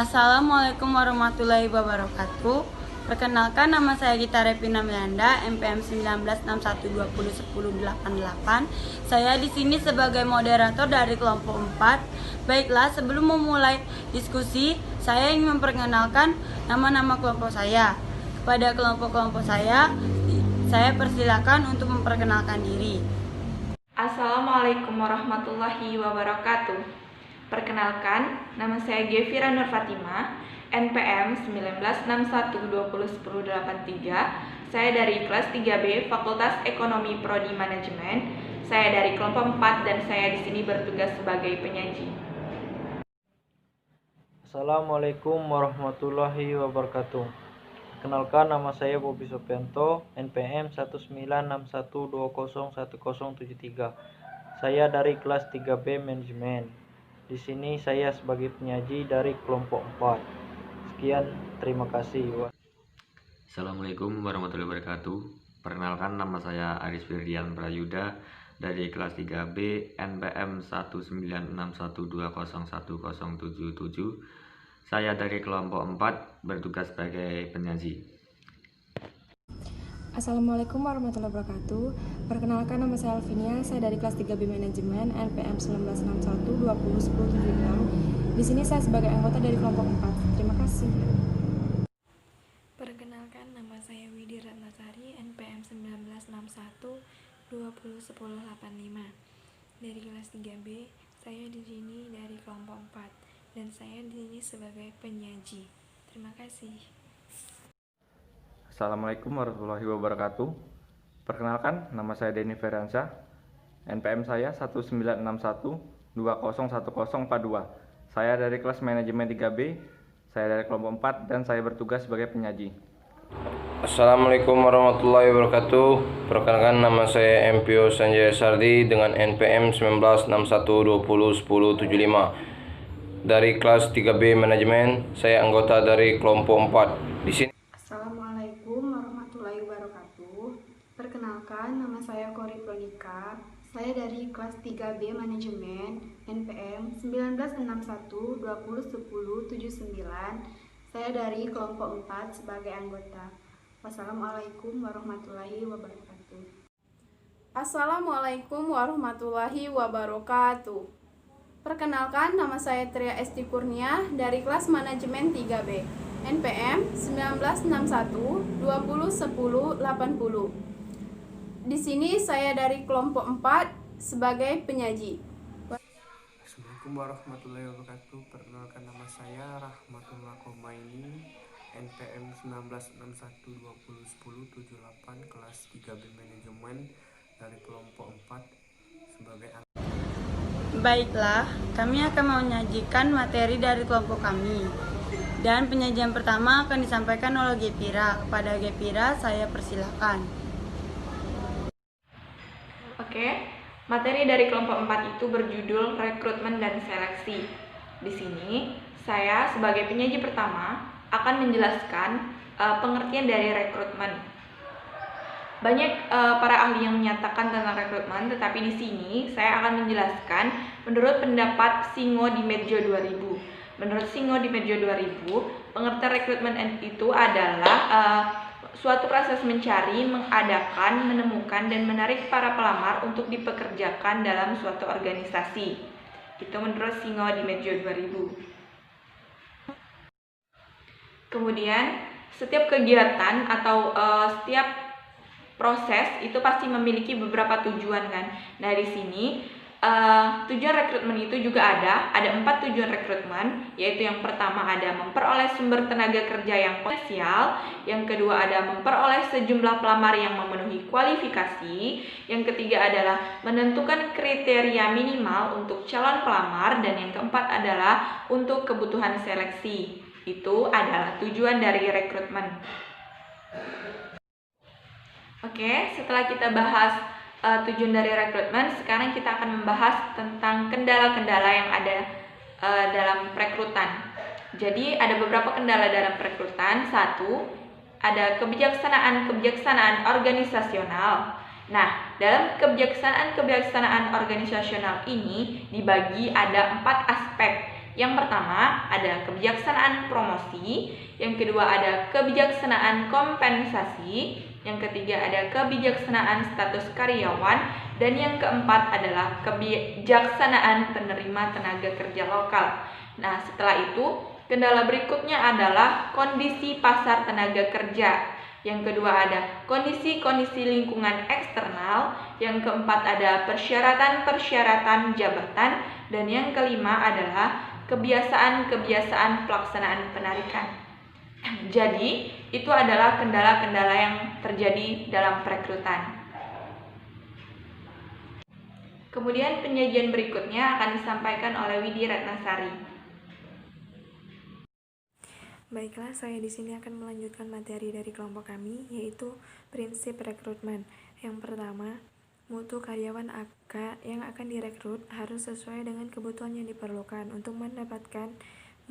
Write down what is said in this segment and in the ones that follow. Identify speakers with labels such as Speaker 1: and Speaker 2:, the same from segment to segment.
Speaker 1: Assalamualaikum warahmatullahi wabarakatuh. Perkenalkan, nama saya Gita Repina Melanda, NPM 1961201088. Saya di sini sebagai moderator dari kelompok 4. Baiklah, sebelum memulai diskusi, saya ingin memperkenalkan nama-nama kelompok saya. Kepada kelompok-kelompok saya persilakan untuk memperkenalkan diri.
Speaker 2: Assalamualaikum warahmatullahi wabarakatuh. Perkenalkan, nama saya Gevira Nur Fatima, NPM 1961201083. Saya dari kelas 3B Fakultas Ekonomi Prodi Manajemen. Saya dari kelompok 4 dan saya di sini bertugas sebagai penyaji.
Speaker 3: Assalamualaikum warahmatullahi wabarakatuh. Kenalkan, nama saya Bobi Sopianto, NPM 1961201073. Saya dari kelas 3B Manajemen. Di sini saya sebagai penyaji dari kelompok 4. Sekian, terima kasih.
Speaker 4: Assalamualaikum warahmatullahi wabarakatuh. Perkenalkan, nama saya Aris Firdian Prayuda dari kelas 3B NPM 1961201077. Saya dari kelompok 4 bertugas sebagai penyaji.
Speaker 5: Assalamualaikum warahmatullahi wabarakatuh. Perkenalkan, nama saya Alvinia, saya dari kelas 3B Manajemen NPM 1961201076. Di sini saya sebagai anggota dari kelompok 4. Terima kasih.
Speaker 6: Perkenalkan, nama saya Widi Ratnasari, NPM 1961201085. Dari kelas 3B, saya di sini dari kelompok 4 dan saya di sini sebagai penyaji. Terima kasih.
Speaker 7: Assalamualaikum warahmatullahi wabarakatuh. Perkenalkan, nama saya Denny Feransyah, NPM saya 1961201042. Saya dari kelas manajemen 3B, saya dari kelompok 4 dan saya bertugas sebagai penyaji.
Speaker 8: Assalamualaikum warahmatullahi wabarakatuh. Perkenalkan, nama saya MPO Sanjaya Sardi dengan NPM 1961201075. Dari kelas 3B Manajemen, saya anggota dari kelompok 4. Di sini.
Speaker 9: Assalamualaikum warahmatullahi wabarakatuh. Perkenalkan, nama saya Kori Pronika. Saya dari kelas 3B Manajemen NPM 1961201079. Saya dari kelompok 4 sebagai anggota. Wassalamualaikum warahmatullahi wabarakatuh.
Speaker 10: Assalamualaikum warahmatullahi wabarakatuh. Perkenalkan, nama saya Tria Esti Kurnia dari kelas manajemen 3B NPM 1961201080. Di sini saya dari kelompok 4 sebagai penyaji.
Speaker 11: Assalamualaikum warahmatullahi wabarakatuh. Perkenalkan, nama saya Rahmatullah Komaini, NPM 1961201078, kelas 3B Manajemen dari kelompok 4 sebagai anggota.
Speaker 1: Baiklah, kami akan menyajikan materi dari kelompok kami. Dan penyajian pertama akan disampaikan oleh Gevira. Kepada Gevira, saya persilakan.
Speaker 2: Oke, materi dari kelompok 4 itu berjudul rekrutmen dan seleksi. Di sini, saya sebagai penyaji pertama akan menjelaskan pengertian dari rekrutmen. Banyak para ahli yang menyatakan tentang rekrutmen, tetapi di sini saya akan menjelaskan menurut pendapat Singo di Medjo 2000. Menurut Singo di Medjo 2000, pengertian rekrutmen itu adalah suatu proses mencari, mengadakan, menemukan, dan menarik para pelamar untuk dipekerjakan dalam suatu organisasi. Itu menurut Singo di Medjo 2000. Kemudian, setiap kegiatan atau setiap proses itu pasti memiliki beberapa tujuan kan. Nah, di sini tujuan rekrutmen itu juga ada 4 tujuan rekrutmen, yaitu yang pertama ada memperoleh sumber tenaga kerja yang potensial, yang kedua ada memperoleh sejumlah pelamar yang memenuhi kualifikasi, yang ketiga adalah menentukan kriteria minimal untuk calon pelamar, dan yang keempat adalah untuk kebutuhan seleksi. Itu adalah tujuan dari rekrutmen. Oke, setelah kita bahas tujuan dari rekrutmen, sekarang kita akan membahas tentang kendala-kendala yang ada dalam perekrutan. Jadi ada beberapa kendala dalam perekrutan. 1, ada kebijaksanaan organisasional. Nah, dalam kebijaksanaan organisasional ini dibagi ada 4 aspek. Yang pertama ada kebijaksanaan promosi, yang kedua ada kebijaksanaan kompensasi, yang ketiga ada kebijaksanaan status karyawan, dan yang keempat adalah kebijaksanaan penerima tenaga kerja lokal. Nah, setelah itu kendala berikutnya adalah kondisi pasar tenaga kerja. Yang kedua ada kondisi-kondisi lingkungan eksternal, yang keempat ada persyaratan-persyaratan jabatan, dan yang kelima adalah kebiasaan-kebiasaan pelaksanaan penarikan. Jadi, itu adalah kendala-kendala yang terjadi dalam perekrutan. Kemudian penyajian berikutnya akan disampaikan oleh Widi Ratnasari.
Speaker 6: Baiklah, saya di sini akan melanjutkan materi dari kelompok kami, yaitu prinsip rekrutmen. Yang pertama, mutu karyawan yang akan direkrut harus sesuai dengan kebutuhan yang diperlukan untuk mendapatkan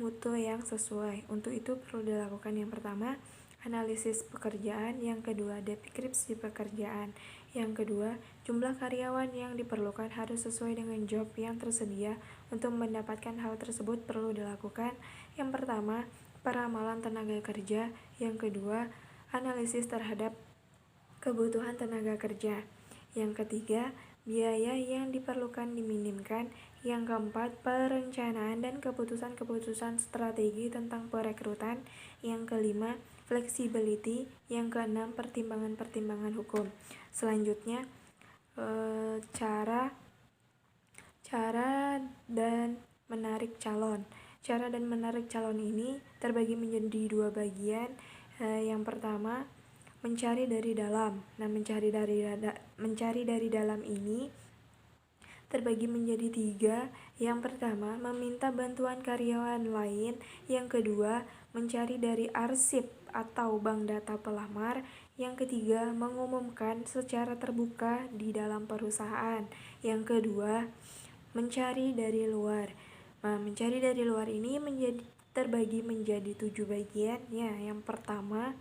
Speaker 6: mutu yang sesuai. Untuk itu perlu dilakukan yang pertama, analisis pekerjaan, yang kedua, deskripsi pekerjaan, yang kedua, jumlah karyawan yang diperlukan harus sesuai dengan job yang tersedia. Untuk mendapatkan hal tersebut perlu dilakukan yang pertama, peramalan tenaga kerja, yang kedua, analisis terhadap kebutuhan tenaga kerja, yang ketiga, biaya yang diperlukan diminimkan, yang keempat, perencanaan dan keputusan-keputusan strategi tentang perekrutan, yang kelima, flexibility, yang keenam, pertimbangan-pertimbangan hukum. Selanjutnya, cara dan menarik calon. Cara dan menarik calon ini terbagi menjadi dua bagian. Yang pertama, mencari dari dalam. Nah, mencari dari dalam ini terbagi menjadi tiga. Yang pertama, meminta bantuan karyawan lain. Yang kedua, mencari dari arsip atau bank data pelamar. Yang ketiga, mengumumkan secara terbuka di dalam perusahaan. Yang kedua, mencari dari luar. Nah, mencari dari luar ini terbagi menjadi 7 bagian. Ya, yang pertama,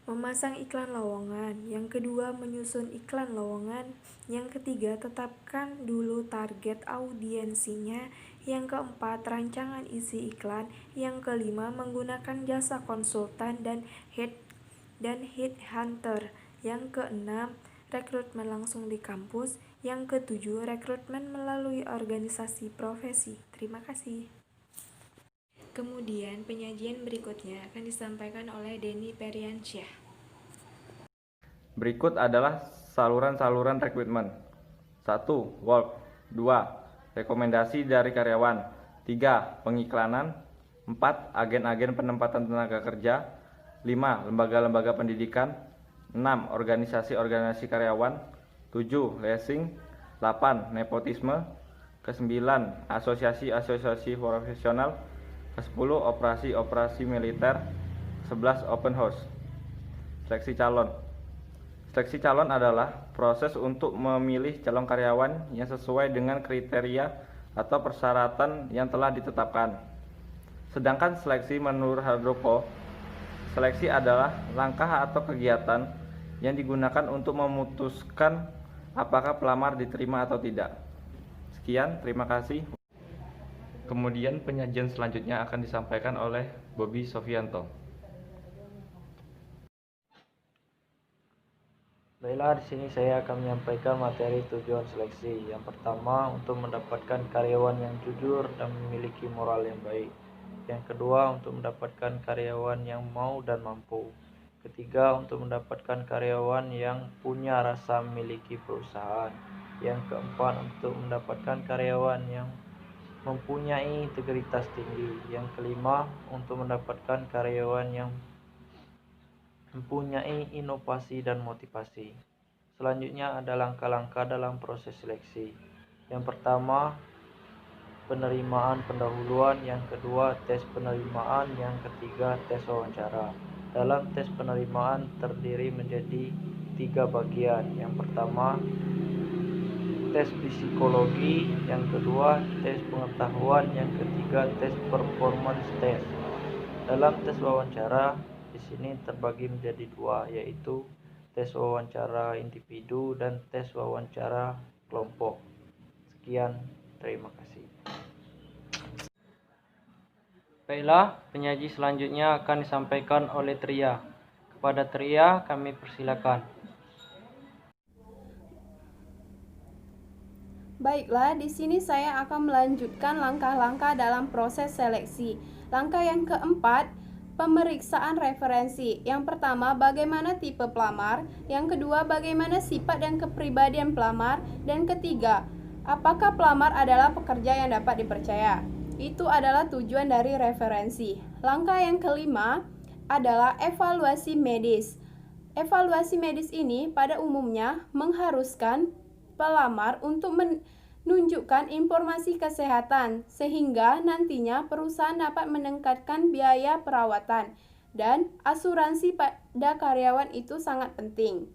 Speaker 6: memasang iklan lowongan. Yang kedua, menyusun iklan lowongan. Yang ketiga, tetapkan dulu target audiensinya. Yang keempat, rancangan isi iklan. Yang kelima, menggunakan jasa konsultan dan headhunter. Yang keenam, rekrutmen langsung di kampus. Yang ketujuh, rekrutmen melalui organisasi profesi. Terima kasih. Kemudian penyajian berikutnya akan disampaikan oleh Denny Periansyah.
Speaker 7: Berikut adalah saluran-saluran rekrutmen. 1. Work. 2. Rekomendasi dari karyawan. 3. Pengiklanan. 4. Agen-agen penempatan tenaga kerja. 5. Lembaga-lembaga pendidikan. 6. Organisasi-organisasi karyawan. 7. Leasing. 8. Nepotisme. Ke-9. Asosiasi-asosiasi profesional. Ke-10. Operasi-operasi militer. 11. Open house. Seleksi calon. Seleksi calon adalah proses untuk memilih calon karyawan yang sesuai dengan kriteria atau persyaratan yang telah ditetapkan. Sedangkan seleksi menurut Hardoko, seleksi adalah langkah atau kegiatan yang digunakan untuk memutuskan apakah pelamar diterima atau tidak. Sekian, terima kasih. Kemudian penyajian selanjutnya akan disampaikan oleh Bobi Sofianto.
Speaker 3: Baiklah, di sini saya akan menyampaikan materi tujuan seleksi. Yang pertama, untuk mendapatkan karyawan yang jujur dan memiliki moral yang baik. Yang kedua, untuk mendapatkan karyawan yang mau dan mampu. Ketiga, untuk mendapatkan karyawan yang punya rasa memiliki perusahaan. Yang keempat, untuk mendapatkan karyawan yang mempunyai integritas tinggi. Yang kelima, untuk mendapatkan karyawan yang mempunyai inovasi dan motivasi. Selanjutnya ada langkah-langkah dalam proses seleksi. Yang pertama, penerimaan pendahuluan. Yang kedua, tes penerimaan. Yang ketiga, tes wawancara. Dalam tes penerimaan terdiri menjadi 3 bagian. Yang pertama, tes psikologi. Yang kedua, tes pengetahuan. Yang ketiga, tes performance test. Dalam tes wawancara di sini terbagi menjadi 2, yaitu tes wawancara individu dan tes wawancara kelompok. Sekian, terima kasih. Baiklah, penyaji selanjutnya akan disampaikan oleh Tria. Kepada Tria, kami persilakan.
Speaker 10: Baiklah, di sini saya akan melanjutkan langkah-langkah dalam proses seleksi. Langkah yang keempat, pemeriksaan referensi. Yang pertama, bagaimana tipe pelamar. Yang kedua, bagaimana sifat dan kepribadian pelamar. Dan ketiga, apakah pelamar adalah pekerja yang dapat dipercaya. Itu adalah tujuan dari referensi. Langkah yang kelima adalah evaluasi medis. Evaluasi medis ini pada umumnya mengharuskan pelamar untuk menunjukkan informasi kesehatan sehingga nantinya perusahaan dapat meningkatkan biaya perawatan dan asuransi pada karyawan itu sangat penting.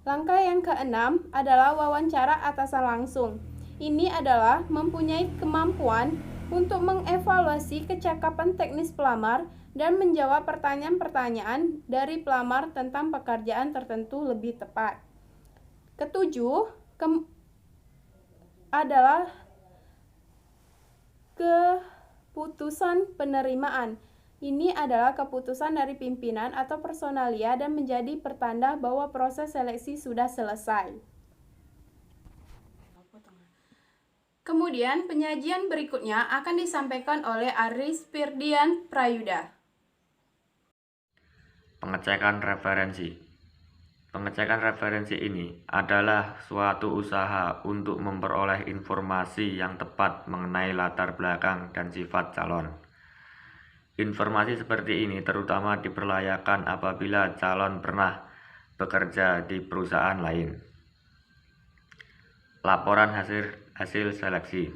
Speaker 10: Langkah yang keenam adalah wawancara atasan langsung. Ini adalah mempunyai kemampuan untuk mengevaluasi kecakapan teknis pelamar dan menjawab pertanyaan-pertanyaan dari pelamar tentang pekerjaan tertentu lebih tepat. Ketujuh, adalah keputusan penerimaan. Ini adalah keputusan dari pimpinan atau personalia dan menjadi pertanda bahwa proses seleksi sudah selesai. Kemudian penyajian berikutnya akan disampaikan oleh Aris Firdian Prayuda.
Speaker 4: Pengecekan referensi. Pengecekan referensi ini adalah suatu usaha untuk memperoleh informasi yang tepat mengenai latar belakang dan sifat calon. Informasi seperti ini terutama diperlayakan apabila calon pernah bekerja di perusahaan lain. Laporan hasil seleksi.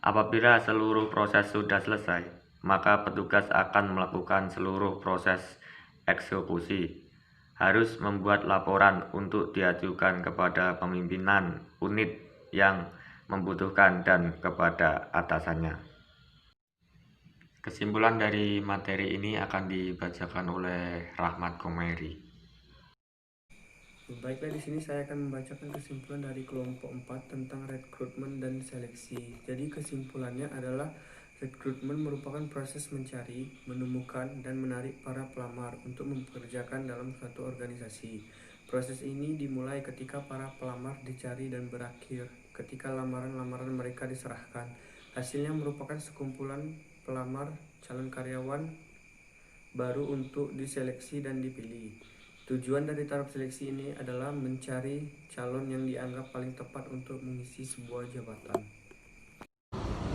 Speaker 4: Apabila seluruh proses sudah selesai, maka petugas akan melakukan seluruh proses eksekusi. Harus membuat laporan untuk diajukan kepada pimpinan unit yang membutuhkan dan kepada atasannya. Kesimpulan dari materi ini akan dibacakan oleh Rahmat Komeri.
Speaker 11: Baiklah, di sini saya akan membacakan kesimpulan dari kelompok 4 tentang rekrutmen dan seleksi. Jadi kesimpulannya adalah rekrutmen merupakan proses mencari, menemukan, dan menarik para pelamar untuk mempekerjakan dalam suatu organisasi. Proses ini dimulai ketika para pelamar dicari dan berakhir ketika lamaran-lamaran mereka diserahkan. Hasilnya merupakan sekumpulan pelamar calon karyawan baru untuk diseleksi dan dipilih. Tujuan dari tahap seleksi ini adalah mencari calon yang dianggap paling tepat untuk mengisi sebuah jabatan.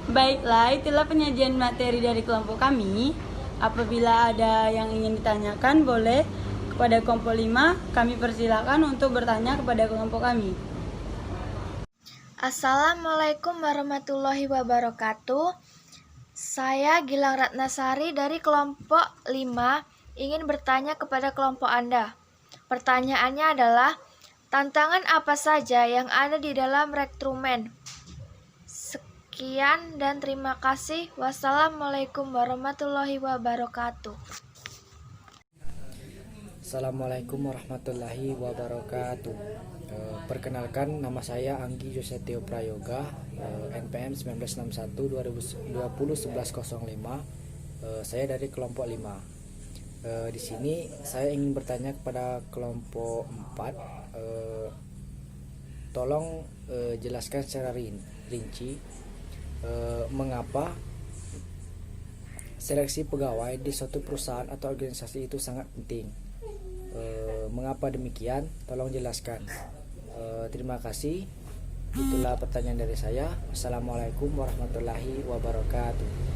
Speaker 1: Baiklah, itulah penyajian materi dari kelompok kami. Apabila ada yang ingin ditanyakan, boleh kepada kelompok 5. Kami persilakan untuk bertanya kepada kelompok kami.
Speaker 12: Assalamualaikum warahmatullahi wabarakatuh. Saya Gilang Ratnasari dari kelompok 5 ingin bertanya kepada kelompok Anda. Pertanyaannya adalah, tantangan apa saja yang ada di dalam rekrutmen? Sekian dan terima kasih. Wassalamualaikum warahmatullahi wabarakatuh.
Speaker 13: Assalamualaikum warahmatullahi wabarakatuh. Perkenalkan, nama saya Anggi Josetio Prayoga, NPM 1961 20 1105. Saya dari kelompok 5. Di sini saya ingin bertanya kepada kelompok 4. Tolong jelaskan secara rinci mengapa seleksi pegawai di suatu perusahaan atau organisasi itu sangat penting. Mengapa demikian? Tolong jelaskan. Terima kasih. Itulah pertanyaan dari saya. Assalamualaikum warahmatullahi wabarakatuh.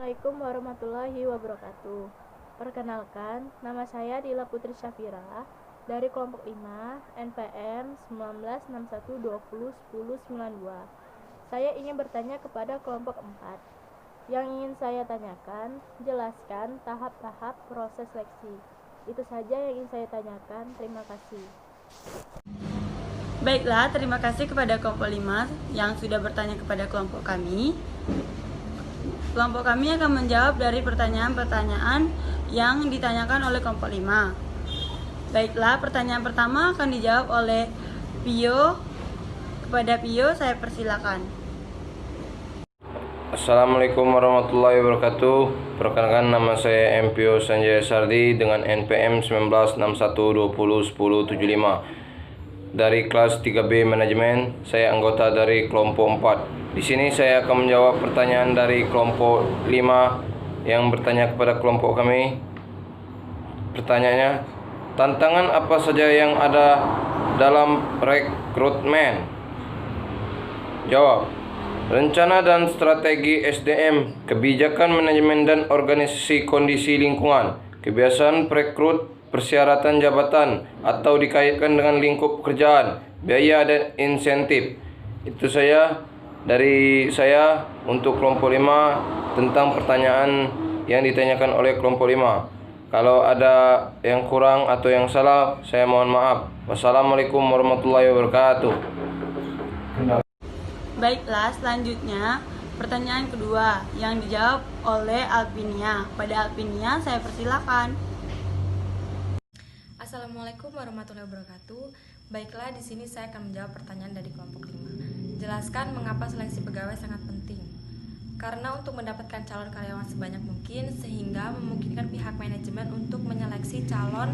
Speaker 14: Assalamualaikum warahmatullahi wabarakatuh. Perkenalkan, nama saya Dila Putri Syafira dari kelompok 5 NPM 1961201092. Saya ingin bertanya kepada kelompok 4. Yang ingin saya tanyakan, jelaskan tahap-tahap proses seleksi. Itu saja yang ingin saya tanyakan. Terima kasih.
Speaker 1: Baiklah, terima kasih kepada kelompok 5 yang sudah bertanya kepada kelompok kami. Kelompok kami akan menjawab dari pertanyaan-pertanyaan yang ditanyakan oleh kelompok 5. Baiklah, pertanyaan pertama akan dijawab oleh Pio. Kepada Pio, saya persilakan.
Speaker 8: Assalamualaikum warahmatullahi wabarakatuh. Perkenalkan, nama saya MPO Sanjaya Sardi dengan NPM 1961201075 dari kelas 3B Manajemen. Saya anggota dari kelompok 4. Di sini saya akan menjawab pertanyaan dari kelompok 5 yang bertanya kepada kelompok kami. Pertanyaannya, tantangan apa saja yang ada dalam rekrutmen? Jawab: rencana dan strategi SDM, kebijakan manajemen dan organisasi kondisi lingkungan, kebiasaan perekrut, persyaratan jabatan atau dikaitkan dengan lingkup pekerjaan, biaya dan insentif. Itu saya dari saya untuk kelompok 5 tentang pertanyaan yang ditanyakan oleh kelompok 5. Kalau ada yang kurang atau yang salah, saya mohon maaf. Wassalamualaikum warahmatullahi wabarakatuh.
Speaker 1: Baiklah, selanjutnya pertanyaan kedua yang dijawab oleh Alpinia. Pada Alpinia, saya persilakan.
Speaker 15: Assalamualaikum warahmatullahi wabarakatuh. Baiklah, di sini saya akan menjawab pertanyaan dari kelompok 5. Jelaskan mengapa seleksi pegawai sangat penting. Karena untuk mendapatkan calon karyawan sebanyak mungkin, sehingga memungkinkan pihak manajemen untuk menyeleksi calon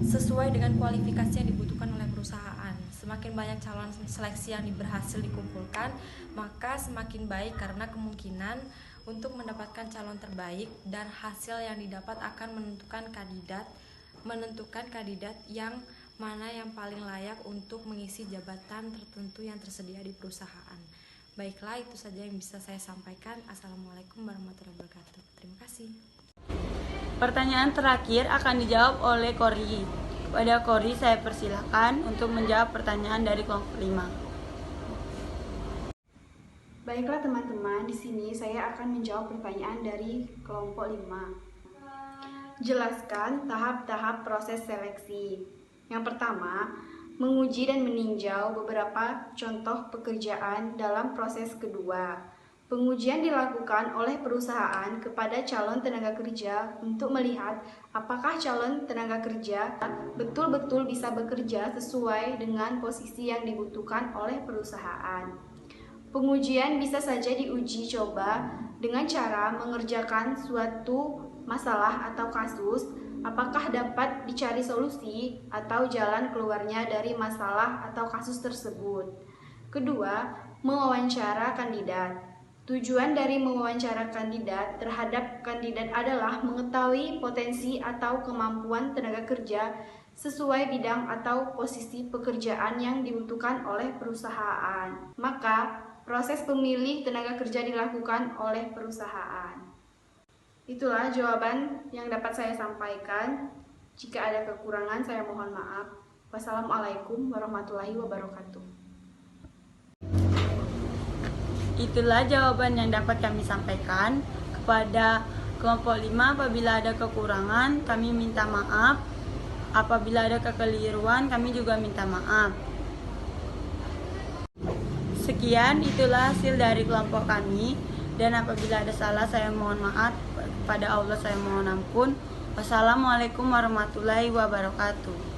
Speaker 15: sesuai dengan kualifikasi yang dibutuhkan oleh perusahaan. Semakin banyak calon seleksi yang berhasil dikumpulkan, maka semakin baik karena kemungkinan untuk mendapatkan calon terbaik dan hasil yang didapat akan menentukan kandidat yang mana yang paling layak untuk mengisi jabatan tertentu yang tersedia di perusahaan. Baiklah, itu saja yang bisa saya sampaikan. Assalamualaikum warahmatullahi wabarakatuh. Terima kasih.
Speaker 1: Pertanyaan terakhir akan dijawab oleh Kori. Pada Kori, saya persilakan untuk menjawab pertanyaan dari kelompok 5.
Speaker 9: Baiklah teman-teman, di sini saya akan menjawab pertanyaan dari kelompok 5. Jelaskan tahap-tahap proses seleksi. Yang pertama, menguji dan meninjau beberapa contoh pekerjaan dalam proses kedua. Pengujian dilakukan oleh perusahaan kepada calon tenaga kerja untuk melihat apakah calon tenaga kerja betul-betul bisa bekerja sesuai dengan posisi yang dibutuhkan oleh perusahaan. Pengujian bisa saja diuji coba dengan cara mengerjakan suatu masalah atau kasus, apakah dapat dicari solusi atau jalan keluarnya dari masalah atau kasus tersebut. Kedua, mewawancara kandidat. Tujuan dari mewawancara kandidat terhadap kandidat adalah mengetahui potensi atau kemampuan tenaga kerja sesuai bidang atau posisi pekerjaan yang dibutuhkan oleh perusahaan. Maka, proses pemilih tenaga kerja dilakukan oleh perusahaan. Itulah jawaban yang dapat saya sampaikan. Jika ada kekurangan, saya mohon maaf. Wassalamualaikum warahmatullahi wabarakatuh.
Speaker 1: Itulah jawaban yang dapat kami sampaikan. Kepada kelompok 5, apabila ada kekurangan, kami minta maaf. Apabila ada kekeliruan, kami juga minta maaf. Sekian, itulah hasil dari kelompok kami. Dan apabila ada salah, saya mohon maaf. Kepada Allah saya mohon ampun. Wassalamualaikum warahmatullahi wabarakatuh.